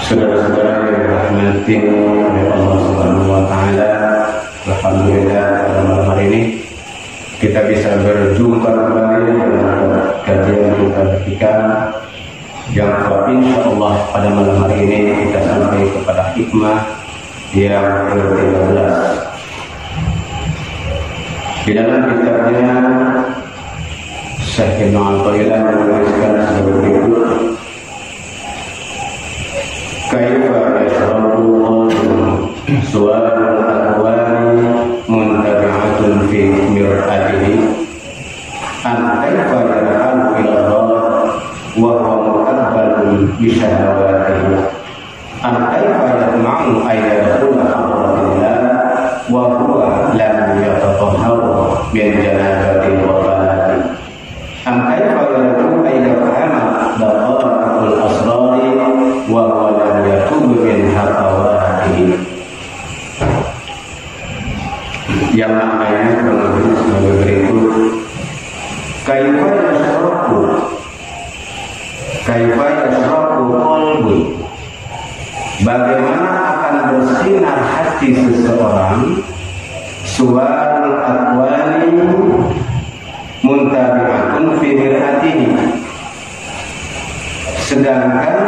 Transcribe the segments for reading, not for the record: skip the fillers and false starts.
Saudara-saudara yang dirahmati oleh Allah Subhanahu wa taala, alhamdulillah pada malam hari ini kita bisa berjumpa kembali dalam kajian kita berikan yang insyaallah pada malam hari ini kita sampai kepada hikmah yang ke-13. Di dalam kitabnya Syekh Ibnu Athaillah menuliskan sebagai berikut: Kaifa yashrabu suwarul aqwali muntabi'atun fi mir'atihi an kaifa yarhalu ila Allah wa huwa muqabbalun bi syahawatihi an kaifa yatma'u an yadkhula hadratillah wa huwa lam yatatahharu min janabati wa falati an kaifa yarhalu an yafhama daqa'iqul asrari wa huwa lam yatub min hafawatihi. Yang maknanya kurang lebih sebagai berikut: Kaifa yashraku qalbu, bagaimana akan bersinar hati seseorang, suwarul aqwali muntabi'atun fi mir'atihi, sedangkan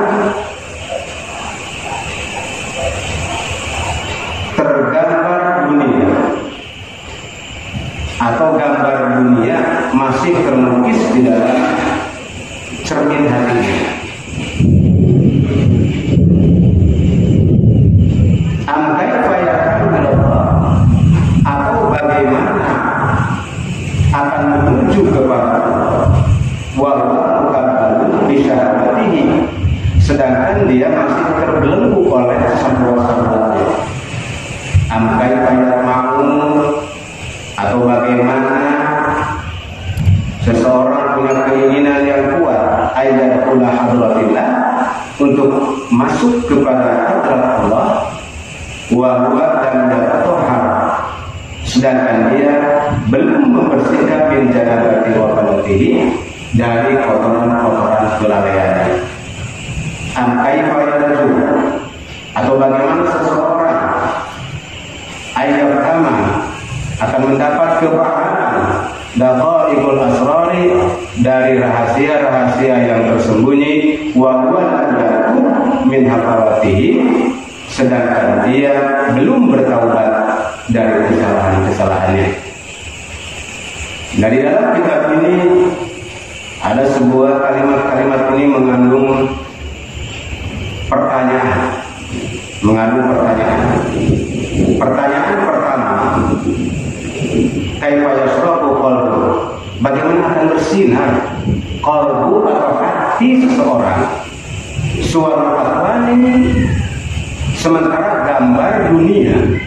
tergambar dunia atau gambar dunia masih terlukis di dalam cermin hatinya. Atau bagaimana akan menuju kepada Allah, wa huwa bisyahawatihi, sedangkan dia masih terbelenggu oleh syahwat-syahwatnya. Kaifa yatma'un, atau bagaimana seseorang punya keinginan yang kuat ayyadkhula hadratillah, untuk masuk kepada hadrat Allah, wa huwa lam yatahhar, sedangkan dia belum membersihkan min janabati wa falatihi, dari kotoran-kotoran kelalaiannya. Kaifa yarju, atau bagaimana seseorang ayyafhama, akan mendapat kepahaman daqa'iqul asrari, dari rahasia-rahasia yang tersembunyi, wa huwa lam yatub min hafawatihi, sedangkan dia belum bertaubat dari kesalahan-kesalahannya. Nah, di dalam kitab ini ada sebuah kalimat-kalimat ini mengandung pertanyaan. Pertanyaan pertama, kaifa yashrabu qalbu, bagaimana akan bersinar qalbu atau hati hati seseorang suara fatwani, sementara gambar dunia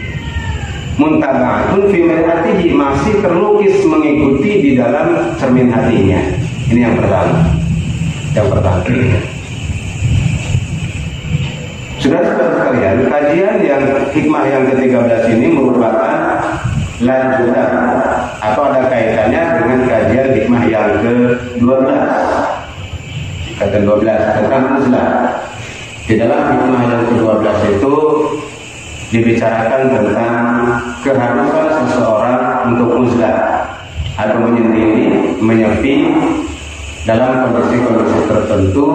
muntabaatun fi mir'atihi masih terlukis mengikuti di dalam cermin hatinya. Ini yang pertama. Yang pertama. Saudara-saudara sekalian, kajian yang hikmah yang ke-13 ini merupakan lanjutan atau ada kaitannya dengan kajian hikmah yang ke-12. Ke-12 tentang uzlah. Di dalam hikmah yang ke-12 itu dibicarakan tentang keharusan seseorang untuk uzlah atau menyendiri, menyepi dalam kondisi-kondisi tertentu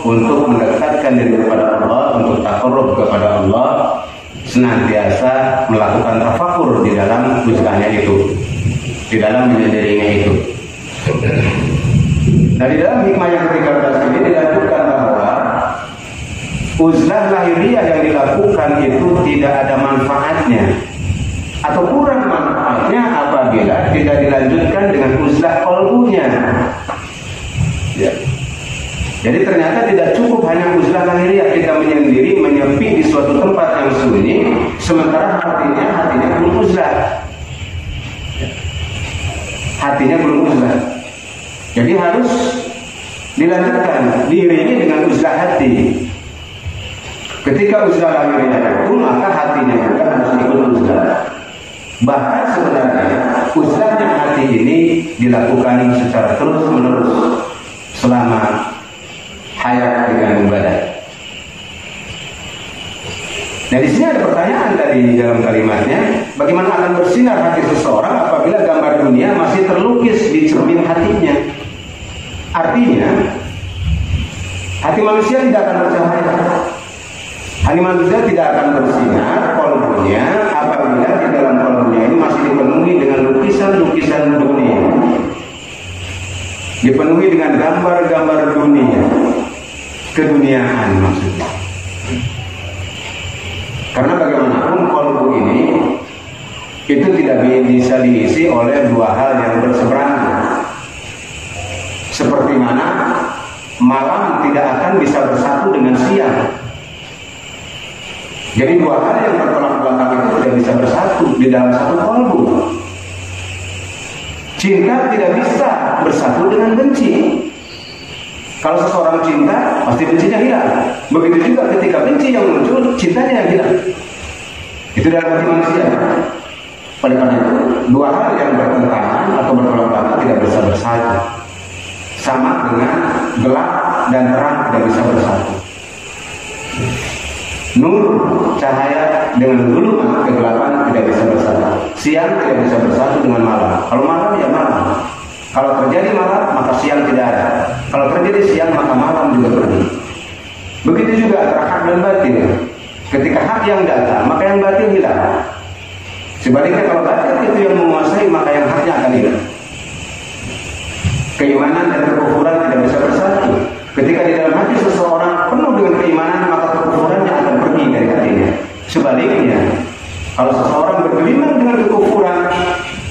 untuk mendekatkan diri kepada Allah, untuk taqarrub kepada Allah, senantiasa melakukan tafakur di dalam uzlahnya itu, di dalam menyendirinya itu. Nah, di dalam hikmah yang ke-13 ini dilanjutkan bahwa uzlah lahiriah yang dilakukan itu tidak ada manfaatnya atau kurang manfaatnya apabila tidak dilanjutkan dengan uzlah qalbunya. Ya. Jadi ternyata tidak cukup hanya uzlah lahiriah, kita menyendiri, menyepi di suatu tempat yang sunyi, sementara hatinya belum uzlah. Hatinya belum uzlah. Jadi harus dilanjutkan, diiringi dengan uzlah hati. Ketika uzlah lahiriah itu, maka hatinya juga harus ikut uzlah. Bahkan sebenarnya uzlahnya hati ini dilakukan secara terus-menerus selama hayat dengan ibadah. Nah, di sini ada pertanyaan tadi di dalam kalimatnya, bagaimana akan bersinar hati seseorang apabila gambar dunia masih terlukis di cermin hatinya? Artinya, hati manusia tidak akan bercahaya. Hati manusia tidak akan bersinar qalbunya apabila di dalam qalbunya ini masih dipenuhi dengan lukisan-lukisan dunia, dipenuhi dengan gambar-gambar dunia, keduniaan maksudnya. Karena bagaimanapun qalbu ini itu tidak bisa diisi oleh dua hal yang berseberangan. Seperti mana malam tidak akan bisa bersatu dengan siang. Jadi dua hal yang bertolak belakang itu tidak bisa bersatu di dalam satu qalbu. Cinta tidak bisa bersatu dengan benci. Kalau seseorang cinta, pasti bencinya hilang. Begitu juga ketika benci yang muncul, cintanya yang hilang. Itu dalam hati manusia. Oleh karena itu, dua hal yang bertentangan atau bertolak belakang tidak bisa bersatu. Sama dengan gelap dan terang tidak bisa bersatu. Nur, cahaya dengan gulungan kegelapan tidak bisa bersatu. Siang tidak bisa bersatu dengan malam. Kalau malam ya malam. Kalau terjadi malam maka siang tidak ada. Kalau terjadi siang maka malam juga pergi. Begitu juga antara hak dan batil. Ketika hak yang datang maka yang batil hilang. Sebaliknya kalau batil itu yang menguasai maka yang haknya akan hilang. Keimanan dan kekufuran tidak bisa bersatu. Ketika di dalam hati seseorang penuh dengan keimanan maka kekufurannya akan pergi dari hatinya. Sebaliknya, kalau seseorang bergelimang dengan kekufuran,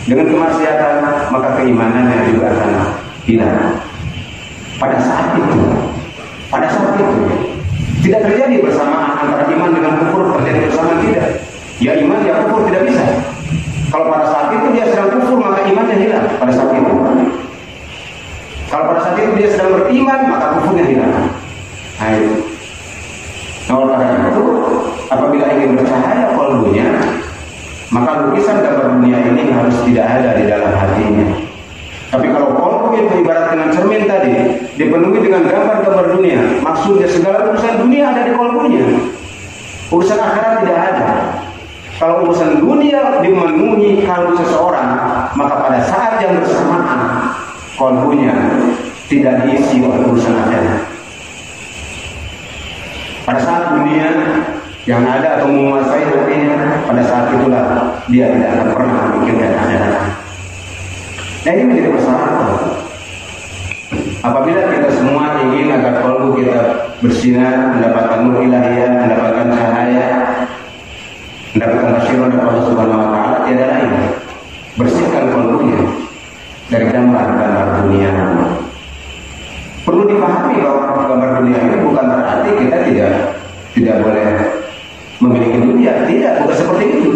dengan kemaksiatan, maka keimanannya juga akan hilang. Pada saat itu tidak terjadi bersamaan antara iman dengan kufur terjadi bersamaan, tidak. Ya iman ya kufur tidak bisa. Kalau pada saat itu dia sedang kufur maka imannya hilang pada saat itu. Kalau pada saat itu dia sedang beriman maka kufurnya hilang. Ayo. Nah, oleh karena itu apabila ingin bercahaya qalbunya, maka lukisan gambar dunia ini harus tidak ada di dalam hatinya. Tapi kalau qalbu itu ibarat dengan cermin tadi, dipenuhi dengan gambar-gambar dunia, maksudnya segala urusan dunia ada di qalbunya. Urusan akhirat tidak ada. Kalau urusan dunia dimenuhi kalbu seseorang, maka pada saat yang bersamaan qalbunya tidak diisi oleh urusan akhirat. Pada saat dunia yang ada atau menguasai hatinya, pada saat itulah dia tidak akan pernah memikirkan akhirat. Nah, ini menjadi persoalan. Apabila kita semua ingin agar qalbu kita bersinar, mendapatkan nur ilahiyah, mendapatkan cahaya, mendapatkan tasyirah dari Allah Subhanahu wa taala, tiada lain bersihkan qalbunya dari gambar-gambar dunia. Perlu dipahami bahwa dunia ini bukan berarti kita tidak boleh memiliki dunia. Tidak, bukan seperti itu.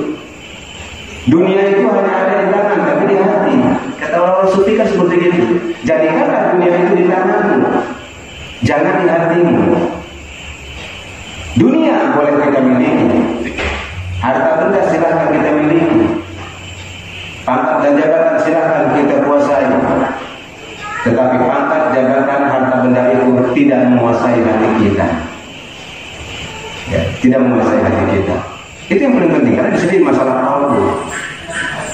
Dunia itu hanya ada di tangan, tapi di hati. Kata orang sufi kan seperti itu. Jadikanlah dunia itu di tanganmu, jangan di hatimu. Dunia boleh kita miliki, harta benda silahkan kita miliki, pangkat dan jabatan silahkan kita kuasai. Tetapi pangkat, jabatan, harta benda itu tidak menguasai hati kita. Ya, tidak menguasai hati kita. Itu yang paling penting, karena di sini masalah Allah.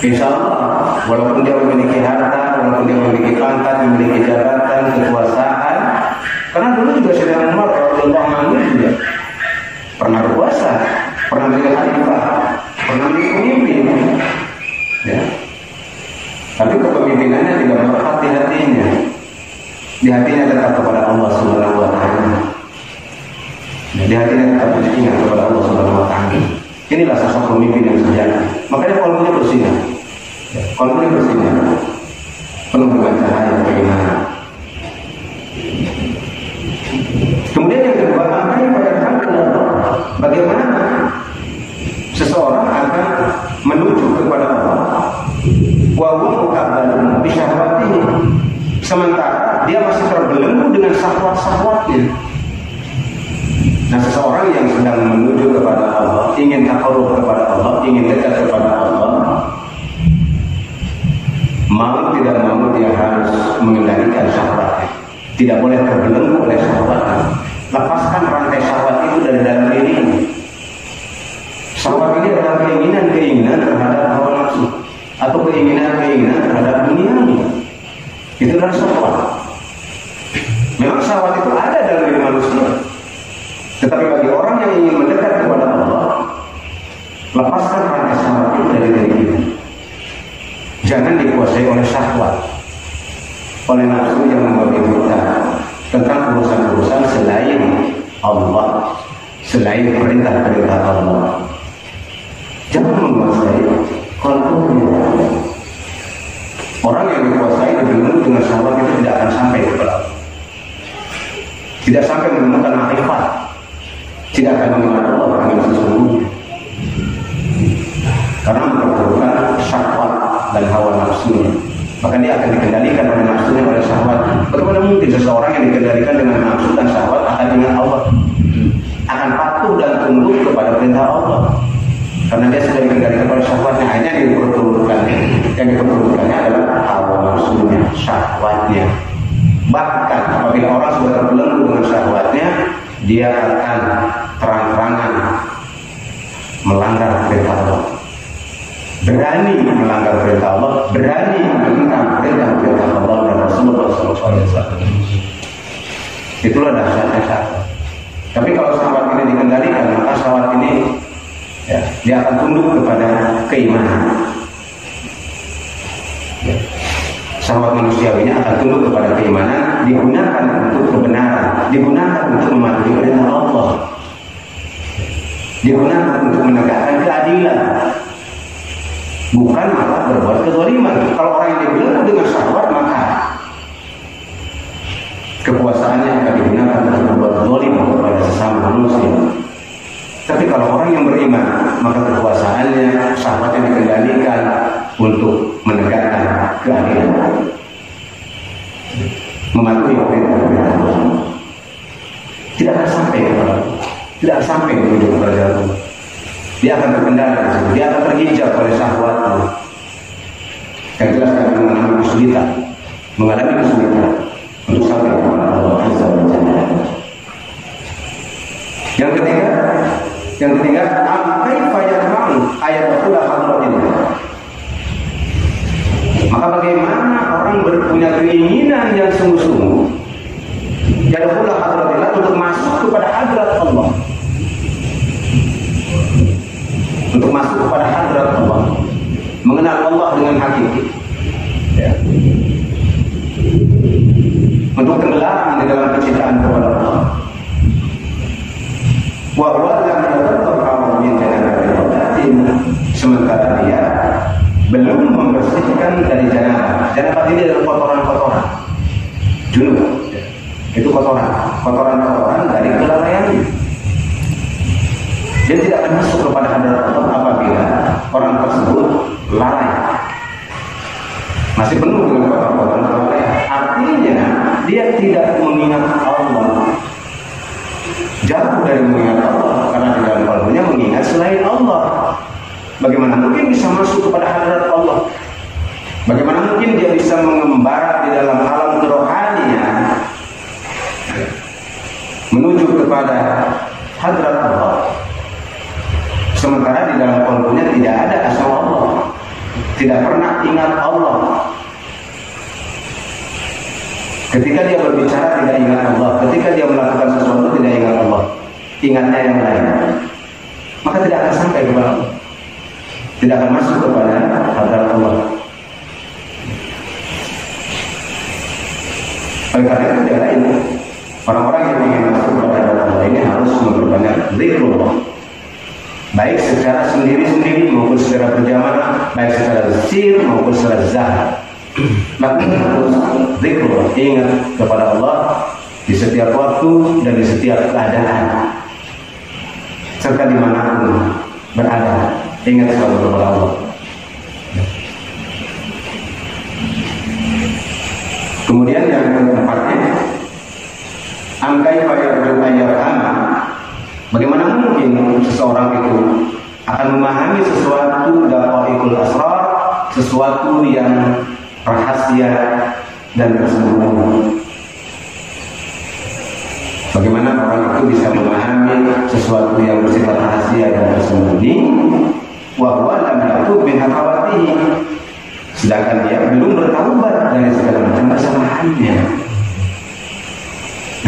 Insya Allah, walaupun dia memiliki harta, walaupun dia memiliki pangkat, memiliki jabatan, kekuasaan, karena dulu juga Sayyidina Umar radhiyallahu anhu juga pernah berkuasa, pernah menjadi khalifah, pernah menjadi pemimpin. Ya. Tapi kepemimpinannya tidak melekat di hatinya. Di hatinya tetap kepada Allah Subhanahu wa taala. Di hatinya tetap beringat kepada Allah Subhanahu wa taala. Inilah sosok pemimpin yang sejati. Makanya kolbunya bersinar. Kolbunya bersinar. Penuh dengan cahaya keimanan. Kemudian yang kedua, bagaimana seseorang akan menuju kepada Allah. Wa huwa muqabbalun bi syahwatihi. Sementara dia masih terbelenggu dengan syahwat-syahwatnya. Nah, seseorang yang sedang menuju kepada Allah, ingin taqarrub kepada Allah, ingin dekat kepada Allah, mau tidak mau dia harus mengendalikan syahwatnya. Tidak boleh terbelenggu oleh syahwatnya. Lepaskan rantai syahwat itu dari dalam diri. Syahwat ini adalah keinginan terhadap hawa nafsu atau keinginan terhadap dunia. Itu adalah syahwat. Memang syahwat itu ada dalam diri manusia. Tetapi bagi orang yang ingin mendekat kepada Allah, lepaskan rantai syahwat itu dari diri kita. Jangan dikuasai oleh syahwat, oleh nafsu yang membabi buta tentang urusan-urusan selain Allah, selain perintah-perintah Allah. Jangan menguasai kalbunya. Orang yang dikuasai dengan syahwat itu tidak akan sampai kepada Allah. Tidak sampai menemukan makrifat. Tidak akan mengenal Allah dengan sesungguhnya. Karena memperturutkan syahwat dan hawa nafsunya. Maka dia akan dikendalikan oleh nafsunya, oleh syahwat. Bagaimana mungkin seseorang yang dikendalikan dengan nafsu dan syahwat akan ingat Allah, akan patuh dan tunduk kepada perintah Allah? Karena dia sudah dikendalikan oleh syahwatnya. Hanya yang diperturutkannya adalah hawa nafsunya, syahwatnya. Bahkan apabila orang sudah terbelenggu dengan syahwatnya, dia akan terang-terangan melanggar perintah Allah. Berani melanggar perintah Allah, berani menentang perintah Allah dan Rasulullah SAW. Itulah dahsyatnya syahwat. Tapi kalau syahwat ini dikendalikan, maka syahwat ini dia akan tunduk kepada keimanan. Syahwat manusiawinya akan tunduk kepada keimanan, digunakan untuk kebenaran, digunakan untuk mematuhi perintah Allah, digunakan untuk menegakkan keadilan, bukan malah berbuat kezaliman. Kalau orang yang dibelenggu dengan syahwat, maka kekuasaannya akan digunakan untuk berbuat zalim kepada sesama manusia. Tapi kalau orang yang beriman, maka kekuasaannya, syahwatnya dikendalikan untuk menegakkan keadilan, mematuhi perintah-perintah Allah. Tidak akan sampai kepada, tidak akan sampai menuju kepada Allah. Dia akan terkendala, dia akan terhijab oleh syahwatnya. Yang jelas akan mengalami kesulitan untuk sampai kepada Allah Azza wa Jalla. Yang ketiga, kaifa yatma'u ayatul hadratillah. Maka bagaimana orang punya keinginan yang sungguh-sungguh yadkhulu hadratillah, untuk masuk kepada hadrat Allah, untuk masuk kepada hadrat Allah, mengenal Allah dengan hakiki, untuk tenggelam di dalam kecintaan kepada Allah. Wa huwa lam yataharram min janabatin, sementara dia belum membersihkan dari janabah. Janabah ini adalah kotoran-kotoran, junub. Itu kotoran dari kelalaiannya. Dia tidak akan masuk kepada hadirat Allah apabila orang tersebut lalai, masih penuh dengan kotoran kelalaian. Artinya dia tidak mengingat Allah, jauh dari mengingat Allah, karena di dalam kalbunya mengingat selain Allah. Bagaimana mungkin bisa masuk kepada hadirat Allah? Bagaimana mungkin dia bisa mengembara di dalam alam kerohanian menuju kepada hadirat Allah, sementara di dalam kalbunya tidak ada asma Allah, tidak pernah ingat Allah. Ketika dia berbicara tidak ingat Allah, ketika dia melakukan sesuatu tidak ingat Allah, ingatnya yang lain, maka tidak akan sampai kepada Allah, tidak akan masuk kepada hadirat Allah. Oleh karena itu dia lain, orang-orang yang ingin masuk kepada hadirat Allah ini harus memperbanyak zikrullah, baik secara sendiri-sendiri maupun secara berjamaah, baik secara sir maupun secara zahir. Lakukan harus zikrullah, ingat kepada Allah di setiap waktu dan di setiap keadaan, serta dimanapun berada, ingat selalu kepada Allah. Kemudian yang keempatnya, angkai fayarju ayyafhama. Bagaimana mungkin seseorang itu akan memahami sesuatu daqaiqul asrar, sesuatu yang rahasia dan tersembunyi? Bagaimana orang itu bisa memahami sesuatu yang bersifat rahasia dan tersembunyi? Wa huwa lam yatub min haqqatihi, sedangkan dia belum bertaubat dari segala macam kesalahannya.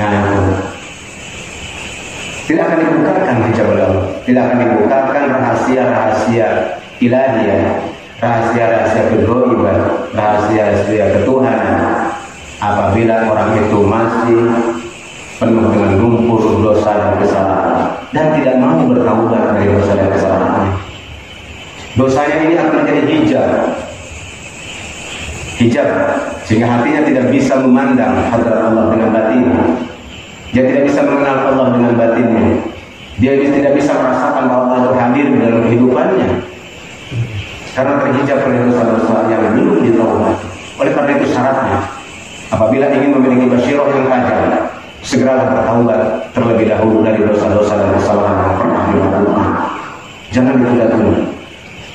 Nah, tidak akan dibukakan hijab Allah, tidak akan dibukakan rahasia-rahasia ilahiyah, rahasia-rahasia kegoiban, rahasia-rahasia ketuhanan, apabila orang itu masih penuh dengan lumpur dosa dan kesalahan dan tidak mau bertaubat dari dosa dan kesalahannya. Dosanya ini akan menjadi hijab, sehingga hatinya tidak bisa memandang hadirat Allah dengan batin. Dia tidak bisa mengenal Allah dengan batinnya. Dia tidak bisa merasakan bahwa Allah hadir dalam kehidupannya, karena terhijab oleh dosa-dosa yang belum ditaubat. Oleh karena itu syaratnya, apabila ingin memiliki basyirah yang tajam, segeralah bertaubat terlebih dahulu dari dosa-dosa dan kesalahan yang pernah dilakukan. Jangan ditunda-tunda,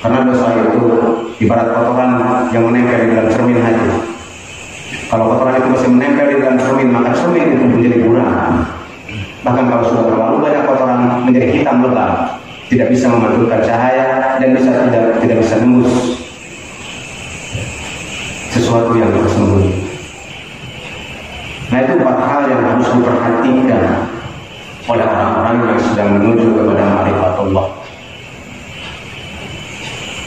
karena dosa itu ibarat kotoran yang menempel di dalam cermin hati. Kalau kotoran itu masih menempel di dalam cermin, maka cermin itu menjadi buram. Bahkan kalau sudah terlalu banyak kotoran, menjadi hitam lebam, tidak bisa memantulkan cahaya dan tidak bisa nembus sesuatu yang tersembunyi. Nah, itu 4 hal yang harus diperhatikan oleh orang-orang yang sedang menuju kepada ma'rifatullah,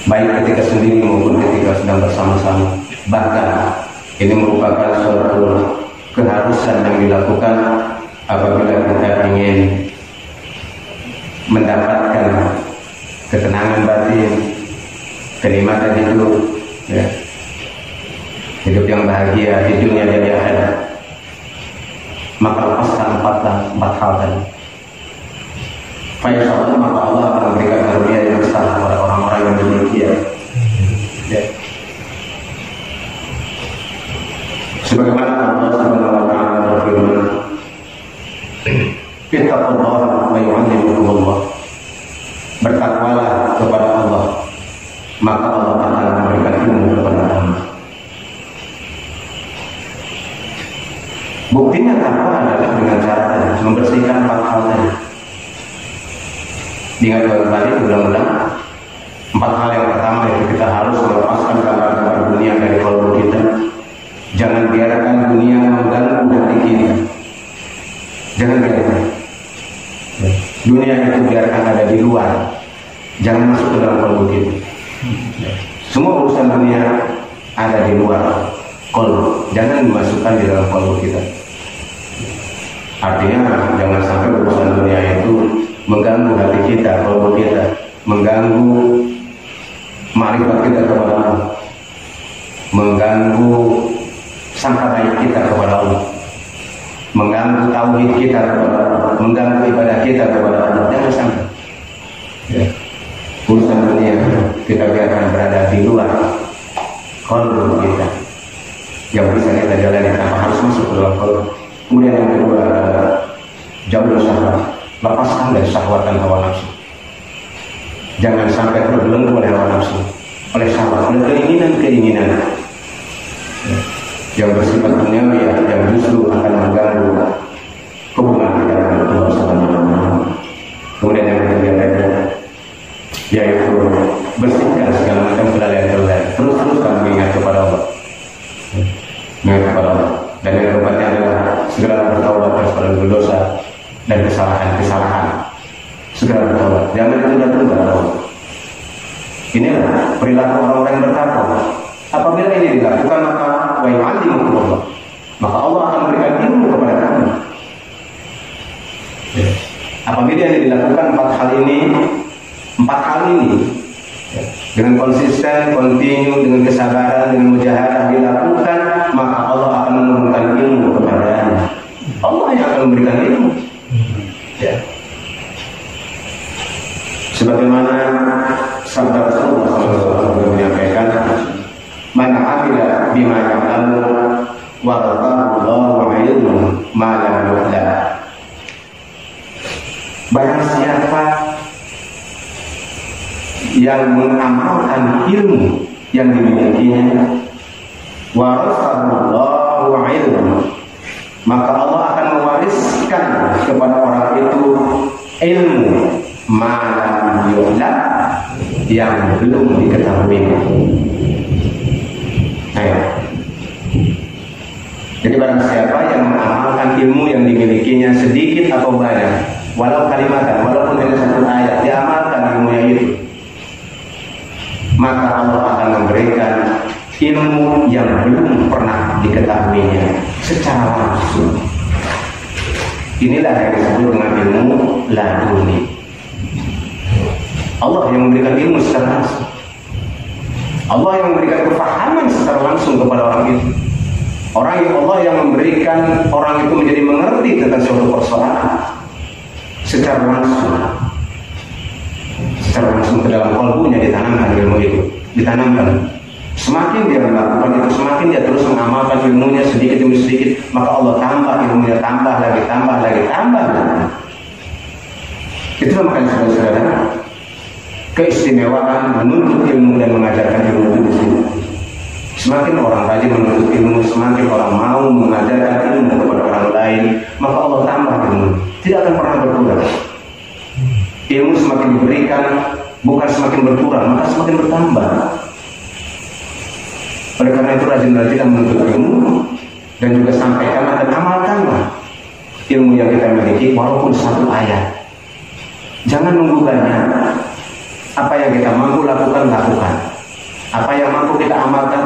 baik ketika sendiri maupun ketika sedang bersama-sama. Bahkan ini merupakan suatu keharusan yang dilakukan apabila kita ingin mendapatkan ketenangan batin, kenikmatan hidup, ya, hidup yang bahagia di dunia dan di akhirat. Maka lepaskan 4 hal tadi. Insyaallah maka Allah akan memberikan karunia yang besar kepada orang-orang yang demikian. Ya. Sebagaimana Allah Subhanahu wa taala berfirman, "Ittaqullaha wa yu'allimukumullah." Bertakwalah kepada Allah, maka Allah akan memberikan ilmu kepada kamu. Buktinya takwa adalah dengan cara membersihkan 4 hal tadi. Diingat kembali ulang-ulang 4 hal yang pertama, yaitu kita harus melepaskan gambar-gambar dunia dari kalbu kita. Jangan biarkan dunia mengganggu hati kita. Jangan biarkan dunia itu biarkan ada di luar, jangan masuk ke dalam kalbu kita. Semua urusan dunia ada di luar kalbu, jangan dimasukkan di dalam kalbu kita. Artinya jangan sampai urusan dunia itu mengganggu hati kita, kalbu kita, mengganggu ma'rifat kita kepada Allah, mengganggu sangka baik kita kepada Allah. mengganggu tauhid kita kepada Allah, mengganggu ibadah kita kepada Allah. Jangan sampai. Ya. Urusan dunia kita biarkan berada di luar kolbu kita, yang bisa kita jalani tanpa harus masuk ke dalam kolbu. Kemudian yang kedua, jauh syahwat, lepaskan dari syahwat dan hawa nafsu. Jangan sampai terbelenggu oleh hawa nafsu, oleh syahwat, oleh keinginan-keinginan yang bersifat duniawi, yang justru akan mengganggu hubungan kita dengan Allah Subhanahu wa Ta'ala. Kemudian yang ketiga, yaitu bersihkan segala macam kelalaian-kelalaian. Terus-teruskan mengingat kepada Allah, mengingat kepada Allah. Dan yang keempatnya adalah segera bertaubat pada dosa dan kesalahan-kesalahan. Segera bertaubat, jangan ditunda-tunda. Inilah perilaku orang-orang yang bertakwa. Apabila ini dilakukan, maka wa yu'allimukumullah, maka Allah akan memberikan ilmu kepada kamu. Apabila ini dilakukan empat hal ini dengan konsisten, kontinu, dengan kesabaran, dengan mujahadah dilakukan, maka Allah akan menurunkan ilmu kepadanya. Allah yang akan memberikan ilmu. Ya. Sebagaimana sabda Rasulullah SAW menyampaikan, "Man 'amila bima ya'lamu wa radhahu Allahu 'ilmu ma lam yu'lam." Barang siapa yang mengamalkan ilmu yang dimilikinya, wa radhahu Allahu 'ilmu, maka Allah akan mewariskan kepada orang itu ilmu malam yu'lam, yang belum diketahui. Ayo. Jadi barang siapa yang mengamalkan ilmu yang dimilikinya sedikit atau banyak, walau kalimatan, walaupun hanya satu ayat, diamalkan ilmunya itu, maka Allah akan memberikan ilmu yang belum pernah diketahuinya secara langsung. Inilah yang disebut dengan ilmu laduni. Allah yang memberikan ilmu secara langsung. Allah yang memberikan kefahaman secara langsung kepada orang itu. Allah yang memberikan orang itu menjadi mengerti tentang suatu persoalan secara langsung. Secara langsung ke dalam kalbunya ditanamkan ilmu itu, ditanamkan. Semakin dia melakukan itu, semakin dia terus mengamalkan ilmunya sedikit demi sedikit, maka Allah tambah ilmunya, tambah lagi. Itulah makanya saudara-saudara, keistimewaan menuntut ilmu dan mengajarkan ilmu itu di sini. Semakin orang rajin menuntut ilmu, semakin orang mau mengajarkan ilmu kepada orang lain, maka Allah tambah ilmu. Tidak akan pernah berkurang. Ilmu semakin diberikan, bukan semakin berkurang, maka semakin bertambah. Oleh karena itu rajin-rajinlah menuntut ilmu dan juga sampaikanlah dan amalkanlah ilmu yang kita miliki, walaupun satu ayat. Jangan nunggu banyak. Apa yang kita mampu lakukan. Apa yang mampu kita amalkan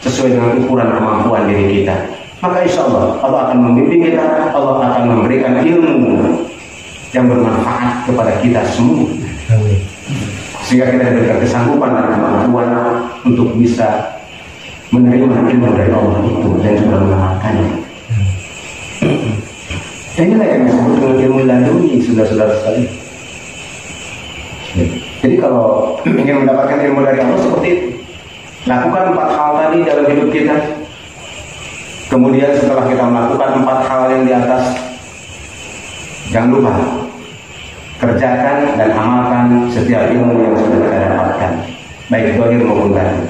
sesuai dengan ukuran kemampuan diri kita. Maka insya Allah akan membimbing kita, Allah akan memberikan ilmu yang bermanfaat kepada kita semua. Sehingga kita diberikan kesanggupan dan kemampuan untuk bisa menerima ilmu dari Allah itu dan juga mengamalkannya. Inilah yang disebut dengan ilmu laduni, saudara-saudara sekalian. Jadi kalau ingin mendapatkan ilmu dari Allah seperti itu, lakukan 4 hal tadi dalam hidup kita. Kemudian setelah kita melakukan 4 hal yang di atas, jangan lupa kerjakan dan amalkan setiap ilmu yang sudah kita dapatkan, baik zahir maupun batin.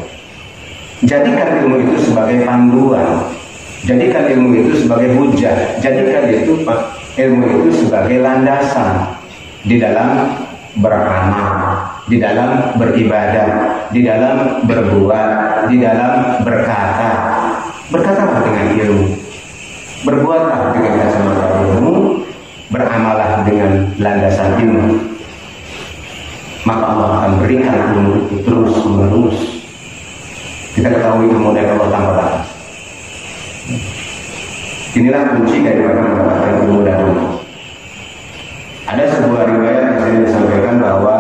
Jadikan ilmu itu sebagai panduan, jadikan ilmu itu sebagai hujah, jadikan ilmu itu sebagai landasan di dalam beramal, di dalam beribadah, di dalam berbuat, di dalam berkata. Berkatalah dengan ilmu, berbuatlah dengan kacamata ilmu, beramallah dengan landasan ilmu. Maka Allah akan berikan ilmu itu terus menerus. Kita ketahui ilmu dari Allah tanpa batas. Inilah kunci dari mendapatkan ilmu laduni. Ada sebuah riwayat yang saya disampaikan bahwa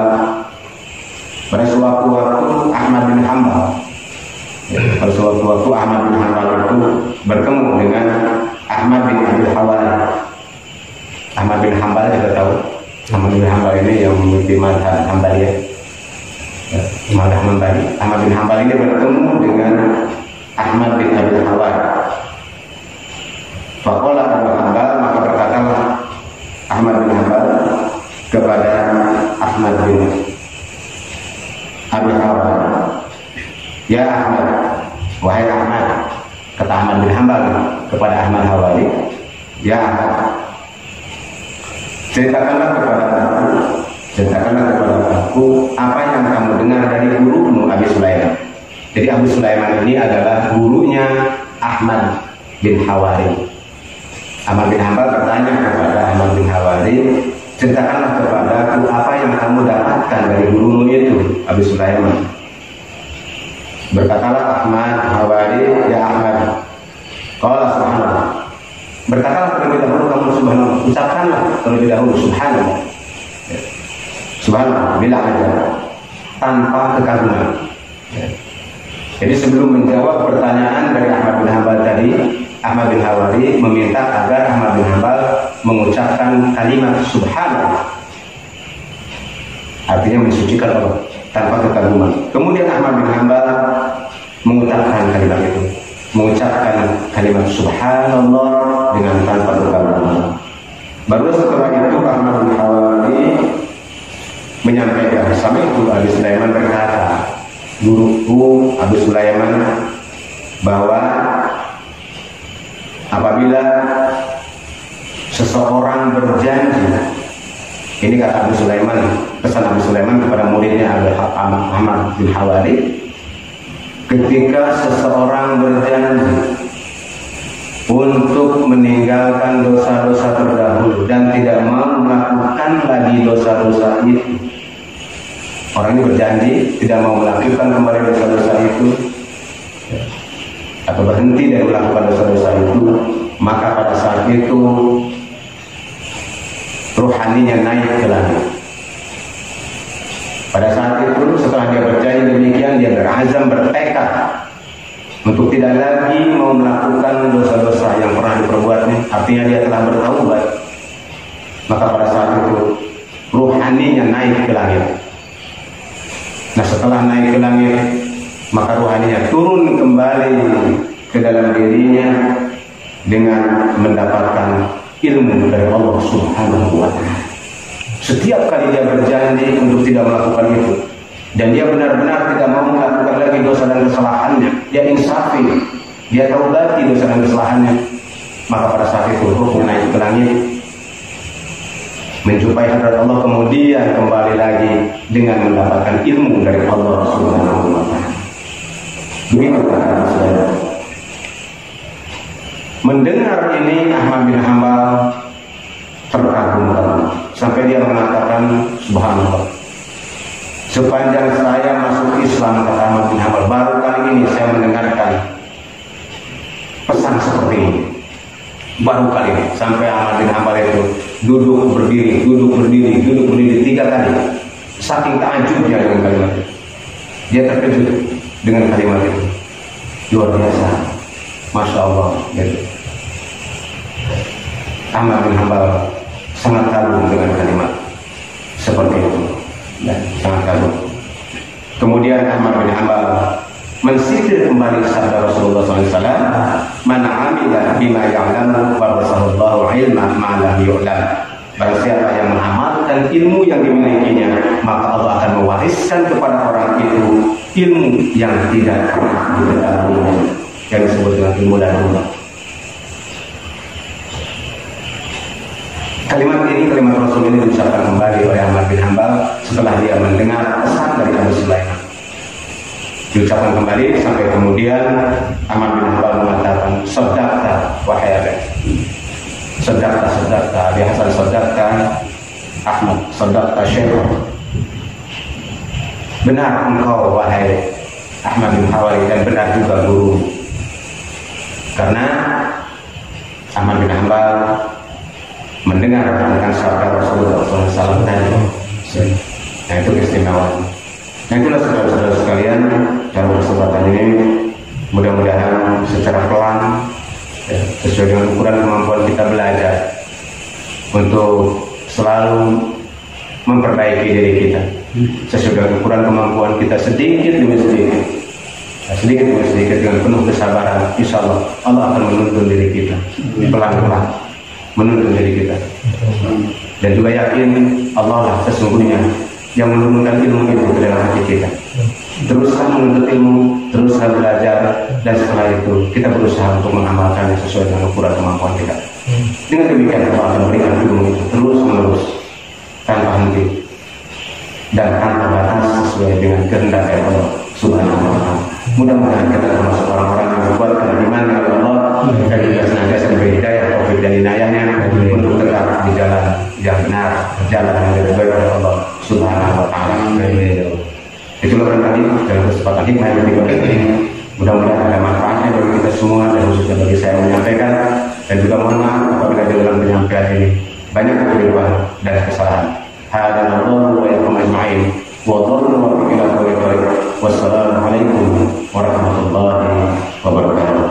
pada suatu waktu Ahmad bin Hanbal itu bertemu dengan Ahmad bin Abi Hawari. Ahmad bin Hambal kita tahu. Ahmad bin Hambal ini yang memimpin mazhab Hambaliyah. Mazhab Hambali. Ahmad bin Hambal ini bertemu dengan Ahmad bin Abi Hawari. Faqala Abu Hambal, maka berkatalah Ahmad bin Hambal kepada Ahmad bin Abi Hawari, ya Ahmad, wahai Ahmad, kata Ahmad bin Hambal kepada Ahmad Hawari, ya Ahmad, ceritakanlah kepada aku apa yang kamu dengar dari gurumu Abi Sulaiman. Jadi Abu Sulaiman ini adalah gurunya Ahmad bin Hawari. Ahmad bin Hambal bertanya kepada Ahmad bin Hawari, ceritakanlah kepada aku apa yang kamu dapatkan dari gurumu itu Abu Sulaiman. Berkatalah Ahmad Hawari, ya Ahmad, qala subhanallah. Berkatalah terlebih dahulu kamu subhanallah, ucapkanlah terlebih dahulu subhanallah. Subhanallah, bilang aja tanpa kekaguman. Jadi sebelum menjawab pertanyaan dari Ahmad bin Hambal tadi, Ahmad bin Hawari meminta agar Ahmad bin Hambal mengucapkan kalimat subhanallah, artinya mensucikan Allah tanpa kekaguman. Kemudian Ahmad bin Hambal mengucapkan kalimat itu, mengucapkan kalimat subhanallah dengan tanpa kekaguman. Baru setelah itu Ahmad bin Hawari menyampaikan, sama itu Abi Sulaiman berkata, guruku Abu Sulaiman, bahwa apabila seseorang berjanji, ini kata Abu Sulaiman, pesan Abu Sulaiman kepada muridnya Ahmad bin Hawari, ketika seseorang berjanji untuk meninggalkan dosa-dosa terdahulu dan tidak mau melakukan lagi dosa-dosa itu, orang ini berjanji tidak mau melakukan kembali dosa-dosa itu atau berhenti dari melakukan dosa-dosa itu, maka pada saat itu ruhaninya naik ke langit. Pada saat itu setelah dia berjanji demikian, dia berazam, bertekad untuk tidak lagi mau melakukan dosa-dosa yang pernah diperbuatnya, artinya dia telah bertaubat. Maka pada saat itu ruhaninya naik ke langit. Nah, setelah naik ke langit, maka ruhaninya turun kembali ke dalam dirinya dengan mendapatkan ilmu dari Allah Subhanahu wa Ta'ala. Setiap kali dia berjanji untuk tidak melakukan itu, dan dia benar-benar tidak mau melakukan lagi dosa dan kesalahannya, dia insafi, dia taubati dosa dan kesalahannya, maka pada saat itu ruhnya naik ke langit, menjumpai hadrat Allah, kemudian kembali lagi dengan mendapatkan ilmu dari Allah Subhanahu wa Ta'ala. Begitu kata saudara. Mendengar ini Ahmad bin Hambal terkagum-kagum sampai dia mengatakan, subhanallah, sepanjang saya masuk Islam, kata Ahmad bin Hambal, baru kali ini saya mendengarkan pesan seperti ini. Baru kali ini. Sampai Ahmad bin Hambal itu duduk berdiri 3 kali. Saking takjubnya dengan kalimat itu. Dia terkejut dengan kalimat itu. Luar biasa. Masya Allah. Gitu. Ahmad bin Hambal sangat kagum dengan kalimat seperti itu. Dan sangat kagum. Kemudian Ahmad bin Hambal mensitir kembali sabda Rasulullah SAW, "Man 'amila bima ya'lamu warasallahu 'ilman ma lam yu'lam." Barang siapa yang mengamalkan ilmu yang dimilikinya, maka Allah akan mewariskan kepada orang itu ilmu yang tidak pernah diketahuinya, yang disebut dengan ilmu darurah. Kalimat Rasul ini diucapkan kembali oleh Ahmad bin Hambal setelah dia mendengar pesan dari Abu Sulaiman. Diucapkan kembali sampai kemudian Ahmad bin Hambal mengatakan, "Shadaqta wahai Abi." Shadaqta Abi Hasan, shadaqta Ahmad, shadaqta Syekh. Benar engkau wahai Ahmad bin Hawari, dan benar juga guru. Karena Ahmad bin Hambal mendengar tentang sabda Rasulullah SAW tadi. Nah, itu keistimewaan. Nah, itulah saudara-saudara sekalian, dalam kesempatan ini mudah-mudahan secara pelan ya, sesuai dengan ukuran kemampuan kita belajar untuk selalu memperbaiki diri kita sesuai dengan ukuran kemampuan kita sedikit demi sedikit. Sedikit demi sedikit dengan penuh kesabaran, insya Allah Allah akan menuntun diri kita pelan-pelan, menuntun diri kita. Dan juga yakin Allah lah sesungguhnya yang menurunkan ilmu itu ke dalam hati kita. Teruslah menuntut ilmu, teruslah belajar, dan setelah itu kita berusaha untuk mengamalkannya sesuai dengan ukuran kemampuan kita. Dengan demikian Allah akan memberikan ilmu itu terus menerus tanpa henti dan tanpa batas sesuai dengan kehendak Allah Subhanahu wa Ta'ala. Mudah-mudahan kita termasuk orang-orang yang berkuatkan iman kepada Allah dan juga senantiasa diberi hidayah, taufik dan inayahnya untuk tegak di jalan yang benar, jalan yang lebih baik oleh Allah Subhanahu wa Ta'ala. Itulah barangkali dalam kesempatan hikmah yang diberikan ini. Mudah-mudahan ada manfaatnya bagi kita semua dan khususnya bagi saya menyampaikan, dan juga mohon maaf apabila di dalam penyampaian ini banyak kekeliruan dan kesalahan. Hadanallahu wa iyyakum ajma'in. Wassalamualaikum warahmatullahi wabarakatuh.